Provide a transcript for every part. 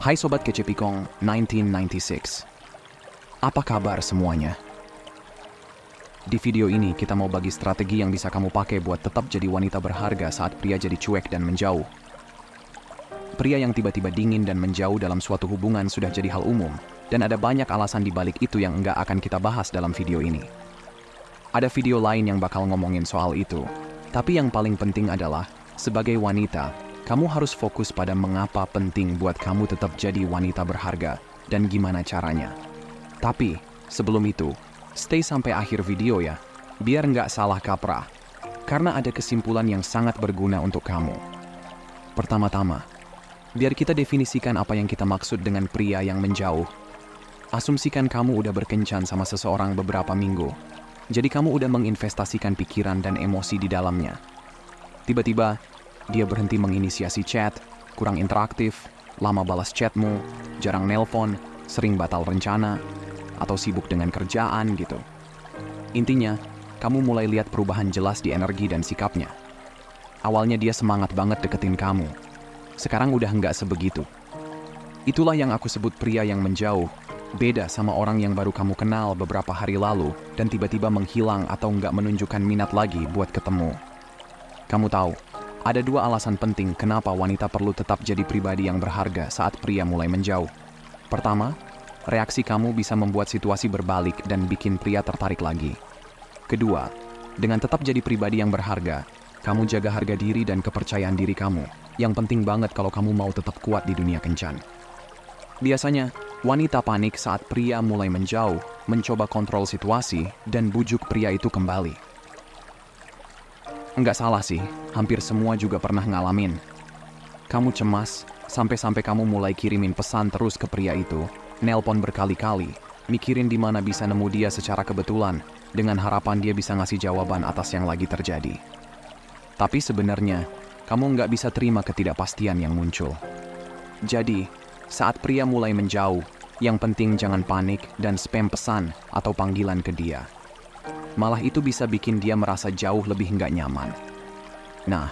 Hai Sobat Kece Pikong 1996. Apa kabar semuanya? Di video ini kita mau bagi strategi yang bisa kamu pakai buat tetap jadi wanita berharga saat pria jadi cuek dan menjauh. Pria yang tiba-tiba dingin dan menjauh dalam suatu hubungan sudah jadi hal umum, dan ada banyak alasan di balik itu yang enggak akan kita bahas dalam video ini. Ada video lain yang bakal ngomongin soal itu, tapi yang paling penting adalah, sebagai wanita, kamu harus fokus pada mengapa penting buat kamu tetap jadi wanita berharga, dan gimana caranya. Tapi, sebelum itu, stay sampai akhir video ya, biar nggak salah kaprah. Karena ada kesimpulan yang sangat berguna untuk kamu. Pertama-tama, biar kita definisikan apa yang kita maksud dengan pria yang menjauh. Asumsikan kamu udah berkencan sama seseorang beberapa minggu. Jadi kamu udah menginvestasikan pikiran dan emosi di dalamnya. Tiba-tiba, dia berhenti menginisiasi chat, kurang interaktif, lama balas chatmu, jarang nelpon, sering batal rencana, atau sibuk dengan kerjaan gitu. Intinya, kamu mulai lihat perubahan jelas di energi dan sikapnya. Awalnya dia semangat banget deketin kamu. Sekarang udah nggak sebegitu. Itulah yang aku sebut pria yang menjauh. Beda sama orang yang baru kamu kenal beberapa hari lalu dan tiba-tiba menghilang atau nggak menunjukkan minat lagi buat ketemu. Kamu tahu, ada dua alasan penting kenapa wanita perlu tetap jadi pribadi yang berharga saat pria mulai menjauh. Pertama, reaksi kamu bisa membuat situasi berbalik dan bikin pria tertarik lagi. Kedua, dengan tetap jadi pribadi yang berharga, kamu jaga harga diri dan kepercayaan diri kamu, yang penting banget kalau kamu mau tetap kuat di dunia kencan. Biasanya, wanita panik saat pria mulai menjauh, mencoba kontrol situasi, dan bujuk pria itu kembali. Enggak salah sih, hampir semua juga pernah ngalamin. Kamu cemas, sampai-sampai kamu mulai kirimin pesan terus ke pria itu, nelpon berkali-kali, mikirin di mana bisa nemu dia secara kebetulan, dengan harapan dia bisa ngasih jawaban atas yang lagi terjadi. Tapi sebenarnya, kamu nggak bisa terima ketidakpastian yang muncul. Jadi, saat pria mulai menjauh, yang penting jangan panik dan spam pesan atau panggilan ke dia. Malah itu bisa bikin dia merasa jauh lebih nggak nyaman. Nah,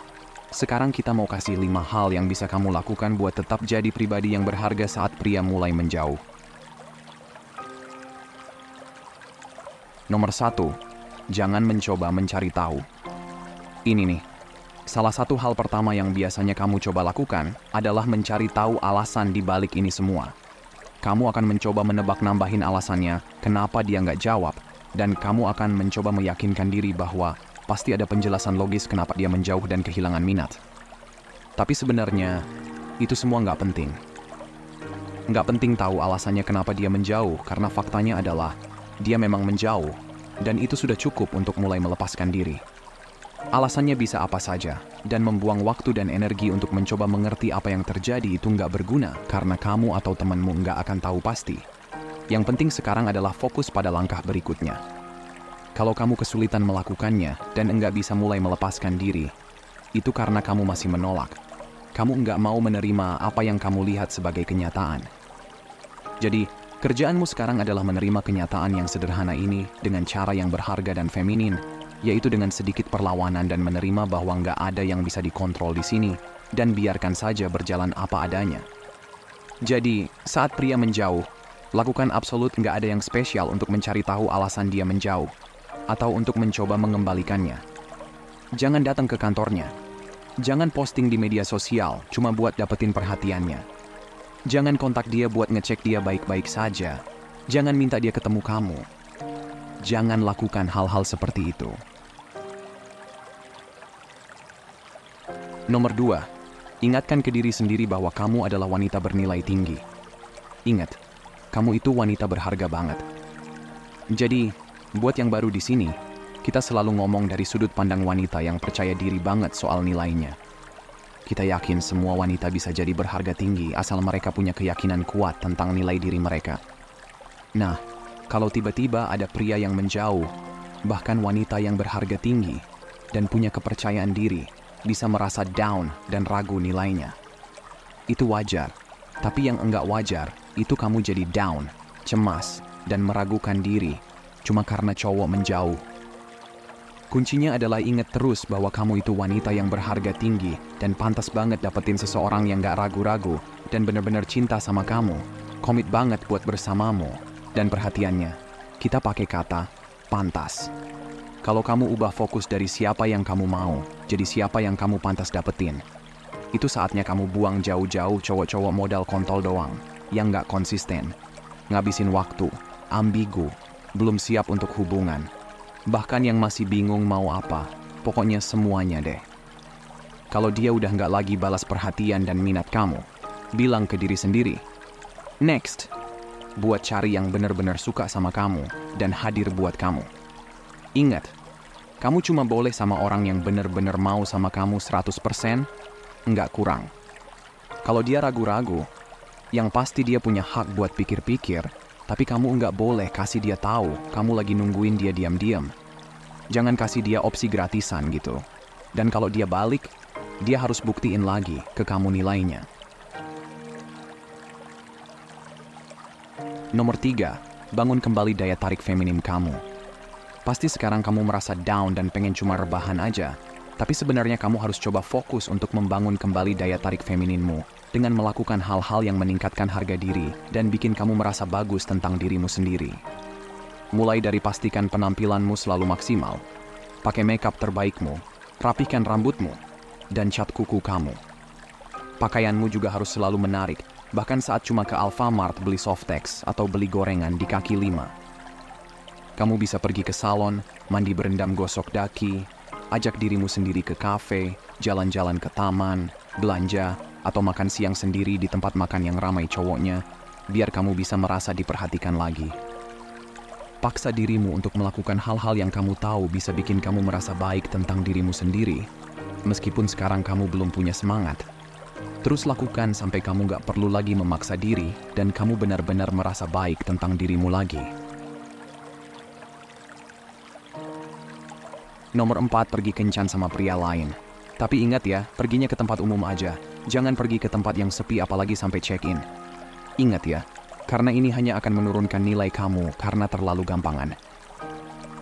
sekarang kita mau kasih 5 hal yang bisa kamu lakukan buat tetap jadi pribadi yang berharga saat pria mulai menjauh. Nomor 1, jangan mencoba mencari tahu. Ini nih, salah satu hal pertama yang biasanya kamu coba lakukan adalah mencari tahu alasan di balik ini semua. Kamu akan mencoba menebak nambahin alasannya, kenapa dia nggak jawab, dan kamu akan mencoba meyakinkan diri bahwa pasti ada penjelasan logis kenapa dia menjauh dan kehilangan minat. Tapi sebenarnya, itu semua nggak penting. Nggak penting tahu alasannya kenapa dia menjauh, karena faktanya adalah dia memang menjauh, dan itu sudah cukup untuk mulai melepaskan diri. Alasannya bisa apa saja, dan membuang waktu dan energi untuk mencoba mengerti apa yang terjadi itu nggak berguna, karena kamu atau temanmu nggak akan tahu pasti. Yang penting sekarang adalah fokus pada langkah berikutnya. Kalau kamu kesulitan melakukannya dan enggak bisa mulai melepaskan diri, itu karena kamu masih menolak. Kamu enggak mau menerima apa yang kamu lihat sebagai kenyataan. Jadi, kerjaanmu sekarang adalah menerima kenyataan yang sederhana ini dengan cara yang berharga dan feminin, yaitu dengan sedikit perlawanan dan menerima bahwa enggak ada yang bisa dikontrol di sini, dan biarkan saja berjalan apa adanya. Jadi, saat pria menjauh, lakukan absolut nggak ada yang spesial untuk mencari tahu alasan dia menjauh, atau untuk mencoba mengembalikannya. Jangan datang ke kantornya. Jangan posting di media sosial cuma buat dapetin perhatiannya. Jangan kontak dia buat ngecek dia baik-baik saja. Jangan minta dia ketemu kamu. Jangan lakukan hal-hal seperti itu. Nomor 2, ingatkan ke diri sendiri bahwa kamu adalah wanita bernilai tinggi. Ingat, kamu itu wanita berharga banget. Jadi, buat yang baru di sini, kita selalu ngomong dari sudut pandang wanita yang percaya diri banget soal nilainya. Kita yakin semua wanita bisa jadi berharga tinggi asal mereka punya keyakinan kuat tentang nilai diri mereka. Nah, kalau tiba-tiba ada pria yang menjauh, bahkan wanita yang berharga tinggi dan punya kepercayaan diri, bisa merasa down dan ragu nilainya. Itu wajar, tapi yang enggak wajar, itu kamu jadi down, cemas, dan meragukan diri, cuma karena cowok menjauh. Kuncinya adalah ingat terus bahwa kamu itu wanita yang berharga tinggi dan pantas banget dapetin seseorang yang gak ragu-ragu dan benar-benar cinta sama kamu, komit banget buat bersamamu, dan perhatiannya, kita pakai kata pantas. Kalau kamu ubah fokus dari siapa yang kamu mau, jadi siapa yang kamu pantas dapetin, itu saatnya kamu buang jauh-jauh cowok-cowok modal kontol doang, yang nggak konsisten, ngabisin waktu, ambigu, belum siap untuk hubungan, bahkan yang masih bingung mau apa, pokoknya semuanya deh. Kalau dia udah nggak lagi balas perhatian dan minat kamu, bilang ke diri sendiri, next, buat cari yang benar-benar suka sama kamu dan hadir buat kamu. Ingat, kamu cuma boleh sama orang yang benar-benar mau sama kamu 100%, nggak kurang. Kalau dia ragu-ragu, yang pasti dia punya hak buat pikir-pikir, tapi kamu nggak boleh kasih dia tahu kamu lagi nungguin dia diam-diam. Jangan kasih dia opsi gratisan gitu. Dan kalau dia balik, dia harus buktiin lagi ke kamu nilainya. Nomor 3, bangun kembali daya tarik feminim kamu. Pasti sekarang kamu merasa down dan pengen cuma rebahan aja, tapi sebenarnya kamu harus coba fokus untuk membangun kembali daya tarik femininmu dengan melakukan hal-hal yang meningkatkan harga diri dan bikin kamu merasa bagus tentang dirimu sendiri. Mulai dari pastikan penampilanmu selalu maksimal, pakai makeup terbaikmu, rapikan rambutmu, dan cat kuku kamu. Pakaianmu juga harus selalu menarik, bahkan saat cuma ke Alfamart beli Softex atau beli gorengan di kaki 5. Kamu bisa pergi ke salon, mandi berendam gosok daki, ajak dirimu sendiri ke kafe, jalan-jalan ke taman, belanja, atau makan siang sendiri di tempat makan yang ramai cowoknya, biar kamu bisa merasa diperhatikan lagi. Paksa dirimu untuk melakukan hal-hal yang kamu tahu bisa bikin kamu merasa baik tentang dirimu sendiri, meskipun sekarang kamu belum punya semangat. Terus lakukan sampai kamu gak perlu lagi memaksa diri dan kamu benar-benar merasa baik tentang dirimu lagi. Nomor 4, pergi kencan sama pria lain. Tapi ingat ya, perginya ke tempat umum aja. Jangan pergi ke tempat yang sepi apalagi sampai check-in. Ingat ya, karena ini hanya akan menurunkan nilai kamu karena terlalu gampangan.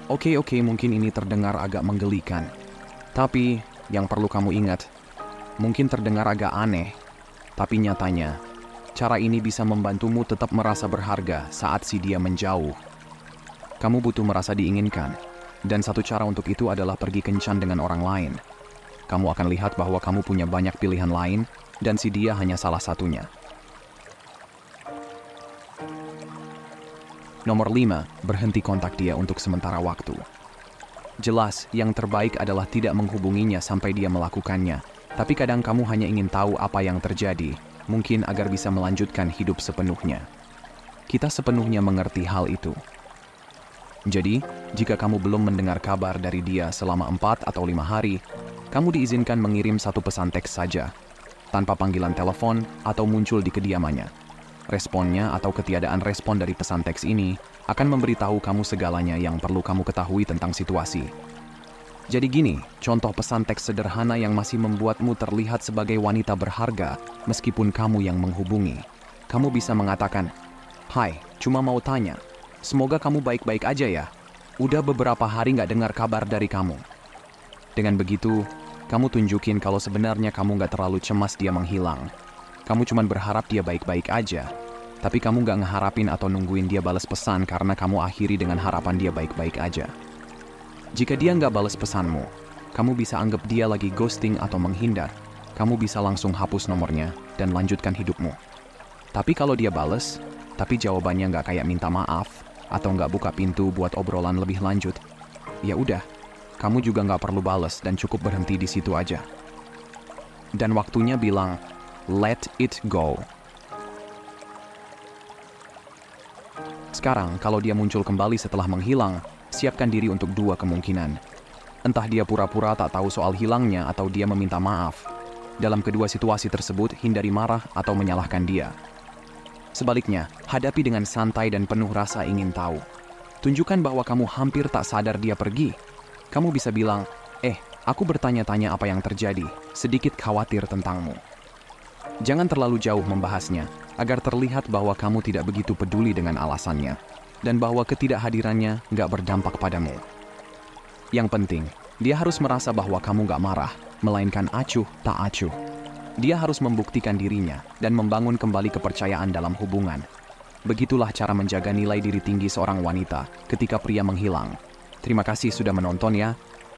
Oke, mungkin ini terdengar agak menggelikan. Tapi, yang perlu kamu ingat, mungkin terdengar agak aneh, tapi nyatanya, cara ini bisa membantumu tetap merasa berharga saat si dia menjauh. Kamu butuh merasa diinginkan, dan satu cara untuk itu adalah pergi kencan dengan orang lain. Kamu akan lihat bahwa kamu punya banyak pilihan lain, dan si dia hanya salah satunya. Nomor 5, berhenti kontak dia untuk sementara waktu. Jelas, yang terbaik adalah tidak menghubunginya sampai dia melakukannya. Tapi kadang kamu hanya ingin tahu apa yang terjadi, mungkin agar bisa melanjutkan hidup sepenuhnya. Kita sepenuhnya mengerti hal itu. Jadi, jika kamu belum mendengar kabar dari dia selama 4 atau 5 hari, kamu diizinkan mengirim satu pesan teks saja, tanpa panggilan telepon atau muncul di kediamannya. Responnya atau ketiadaan respon dari pesan teks ini akan memberitahu kamu segalanya yang perlu kamu ketahui tentang situasi. Jadi gini, contoh pesan teks sederhana yang masih membuatmu terlihat sebagai wanita berharga meskipun kamu yang menghubungi. Kamu bisa mengatakan, "Hai, cuma mau tanya, semoga kamu baik-baik aja ya. Udah beberapa hari nggak dengar kabar dari kamu." Dengan begitu, kamu tunjukin kalau sebenarnya kamu nggak terlalu cemas dia menghilang. Kamu cuma berharap dia baik-baik aja, tapi kamu nggak ngeharapin atau nungguin dia balas pesan karena kamu akhiri dengan harapan dia baik-baik aja. Jika dia nggak balas pesanmu, kamu bisa anggap dia lagi ghosting atau menghindar. Kamu bisa langsung hapus nomornya dan lanjutkan hidupmu. Tapi kalau dia balas, tapi jawabannya nggak kayak minta maaf atau nggak buka pintu buat obrolan lebih lanjut, ya udah, kamu juga nggak perlu balas dan cukup berhenti di situ aja. Dan waktunya bilang, let it go. Sekarang, kalau dia muncul kembali setelah menghilang, siapkan diri untuk 2 kemungkinan. Entah dia pura-pura tak tahu soal hilangnya atau dia meminta maaf. Dalam kedua situasi tersebut, hindari marah atau menyalahkan dia. Sebaliknya, hadapi dengan santai dan penuh rasa ingin tahu. Tunjukkan bahwa kamu hampir tak sadar dia pergi. Kamu bisa bilang, aku bertanya-tanya apa yang terjadi, sedikit khawatir tentangmu. Jangan terlalu jauh membahasnya, agar terlihat bahwa kamu tidak begitu peduli dengan alasannya, dan bahwa ketidakhadirannya nggak berdampak padamu. Yang penting, dia harus merasa bahwa kamu nggak marah, melainkan acuh tak acuh. Dia harus membuktikan dirinya dan membangun kembali kepercayaan dalam hubungan. Begitulah cara menjaga nilai diri tinggi seorang wanita ketika pria menghilang. Terima kasih sudah menonton ya.